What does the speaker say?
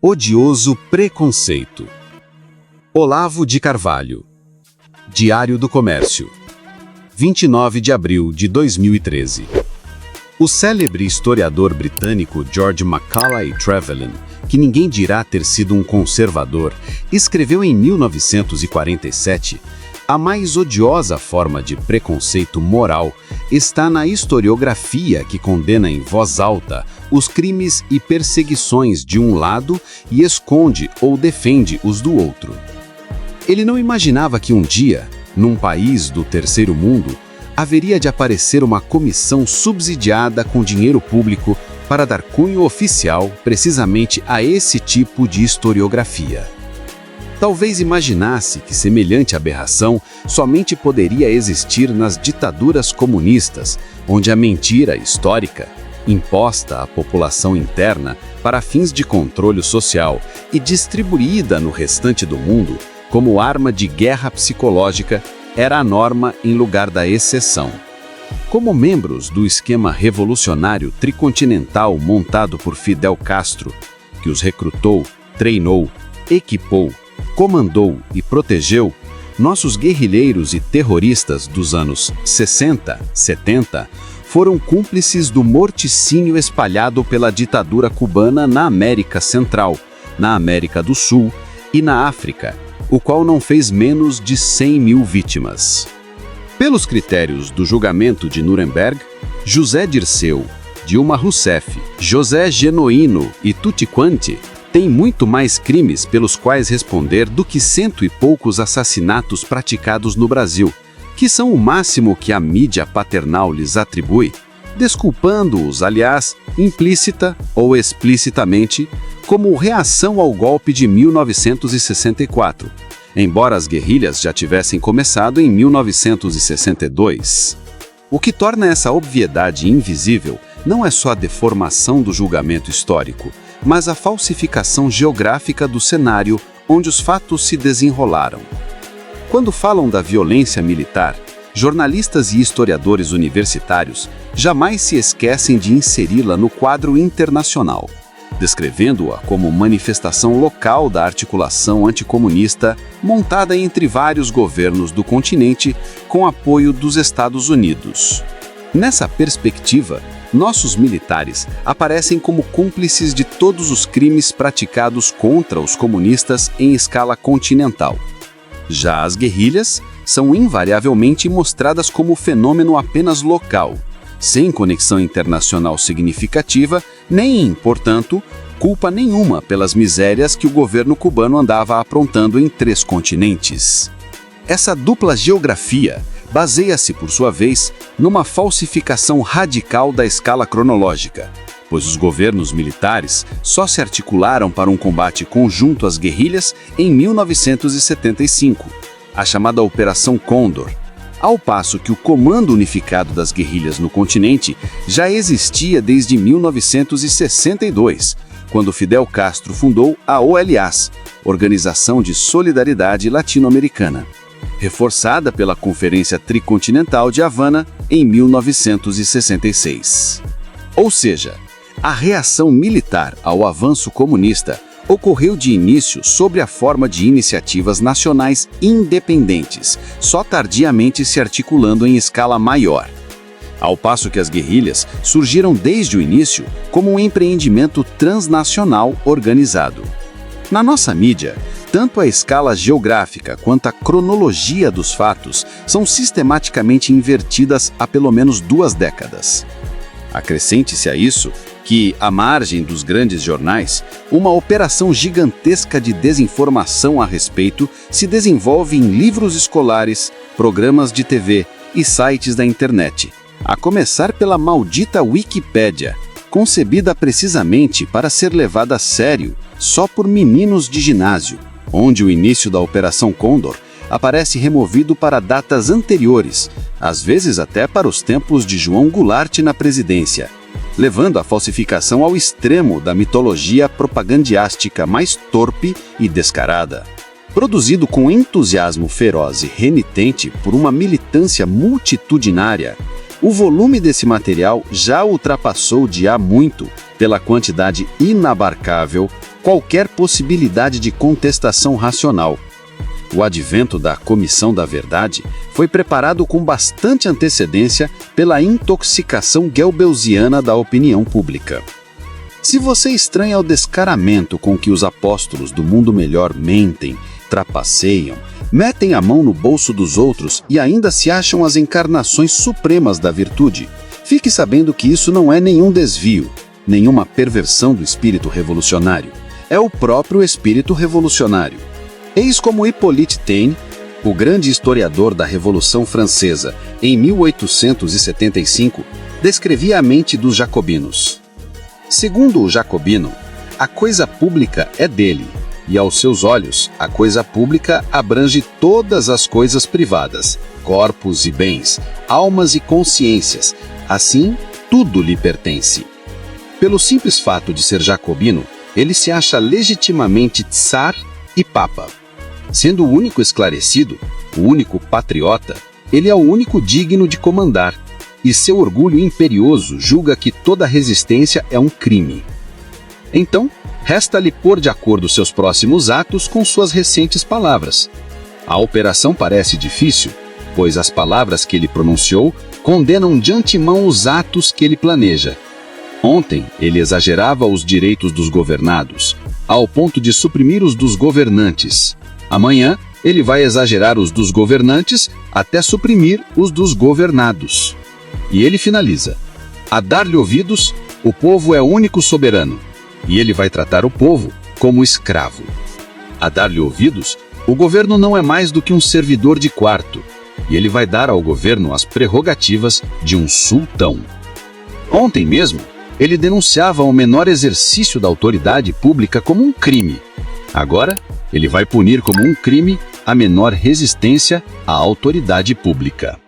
Odioso preconceito. Olavo de Carvalho. Diário do Comércio. 29 de abril de 2013. O célebre historiador britânico George Macaulay Trevelyan, que ninguém dirá ter sido um conservador, escreveu em 1947: a mais odiosa forma de preconceito moral está na historiografia que condena em voz alta os crimes e perseguições de um lado e esconde ou defende os do outro. Ele não imaginava que um dia, num país do terceiro mundo, haveria de aparecer uma comissão subsidiada com dinheiro público para dar cunho oficial precisamente a esse tipo de historiografia. Talvez imaginasse que semelhante aberração somente poderia existir nas ditaduras comunistas, onde a mentira histórica, imposta à população interna para fins de controle social e distribuída no restante do mundo como arma de guerra psicológica, era a norma em lugar da exceção. Como membros do esquema revolucionário tricontinental montado por Fidel Castro, que os recrutou, treinou, equipou, comandou e protegeu, nossos guerrilheiros e terroristas dos anos 60, 70 foram cúmplices do morticínio espalhado pela ditadura cubana na América Central, na América do Sul e na África, o qual não fez menos de 100 mil vítimas. Pelos critérios do julgamento de Nuremberg, José Dirceu, Dilma Rousseff, José Genuíno e Tutti Quanti têm muito mais crimes pelos quais responder do que 100 e poucos assassinatos praticados no Brasil, que são o máximo que a mídia paternal lhes atribui, desculpando-os, aliás, implícita ou explicitamente, como reação ao golpe de 1964, embora as guerrilhas já tivessem começado em 1962. O que torna essa obviedade invisível não é só a deformação do julgamento histórico, mas a falsificação geográfica do cenário onde os fatos se desenrolaram. Quando falam da violência militar, jornalistas e historiadores universitários jamais se esquecem de inseri-la no quadro internacional, descrevendo-a como manifestação local da articulação anticomunista montada entre vários governos do continente com apoio dos Estados Unidos. Nessa perspectiva, nossos militares aparecem como cúmplices de todos os crimes praticados contra os comunistas em escala continental. Já as guerrilhas são invariavelmente mostradas como fenômeno apenas local, sem conexão internacional significativa, nem, portanto, culpa nenhuma pelas misérias que o governo cubano andava aprontando em 3 continentes. Essa dupla geografia baseia-se, por sua vez, numa falsificação radical da escala cronológica, pois os governos militares só se articularam para um combate conjunto às guerrilhas em 1975, a chamada Operação Condor, ao passo que o Comando Unificado das Guerrilhas no continente já existia desde 1962, quando Fidel Castro fundou a OLAS, Organização de Solidariedade Latino-Americana, reforçada pela Conferência Tricontinental de Havana em 1966. Ou seja, a reação militar ao avanço comunista ocorreu de início sob a forma de iniciativas nacionais independentes, só tardiamente se articulando em escala maior. Ao passo que as guerrilhas surgiram desde o início como um empreendimento transnacional organizado. Na nossa mídia, tanto a escala geográfica quanto a cronologia dos fatos são sistematicamente invertidas há pelo menos 2 décadas. Acrescente-se a isso que, à margem dos grandes jornais, uma operação gigantesca de desinformação a respeito se desenvolve em livros escolares, programas de TV e sites da internet, a começar pela maldita Wikipédia, concebida precisamente para ser levada a sério só por meninos de ginásio, onde o início da Operação Condor aparece removido para datas anteriores, às vezes até para os tempos de João Goulart na presidência, levando a falsificação ao extremo da mitologia propagandiástica mais torpe e descarada. Produzido com entusiasmo feroz e renitente por uma militância multitudinária, o volume desse material já ultrapassou de há muito pela quantidade inabarcável, qualquer possibilidade de contestação racional. O advento da Comissão da Verdade foi preparado com bastante antecedência pela intoxicação goebbelsiana da opinião pública. Se você estranha o descaramento com que os apóstolos do mundo melhor mentem, trapaceiam, metem a mão no bolso dos outros e ainda se acham as encarnações supremas da virtude, fique sabendo que isso não é nenhum desvio, nenhuma perversão do espírito revolucionário. É o próprio espírito revolucionário. Eis como Hippolyte Taine, o grande historiador da Revolução Francesa, em 1875, descrevia a mente dos jacobinos. Segundo o jacobino, a coisa pública é dele, e aos seus olhos, a coisa pública abrange todas as coisas privadas, corpos e bens, almas e consciências. Assim, tudo lhe pertence. Pelo simples fato de ser jacobino, ele se acha legitimamente tsar e papa. Sendo o único esclarecido, o único patriota, ele é o único digno de comandar, e seu orgulho imperioso julga que toda resistência é um crime. Então, resta-lhe pôr de acordo seus próximos atos com suas recentes palavras. A operação parece difícil, pois as palavras que ele pronunciou condenam de antemão os atos que ele planeja. Ontem, ele exagerava os direitos dos governados, ao ponto de suprimir os dos governantes. Amanhã, ele vai exagerar os dos governantes até suprimir os dos governados. E ele finaliza: a dar-lhe ouvidos, o povo é o único soberano, e ele vai tratar o povo como escravo. A dar-lhe ouvidos, o governo não é mais do que um servidor de quarto, e ele vai dar ao governo as prerrogativas de um sultão. Ontem mesmo, ele denunciava o menor exercício da autoridade pública como um crime. Agora, ele vai punir como um crime a menor resistência à autoridade pública.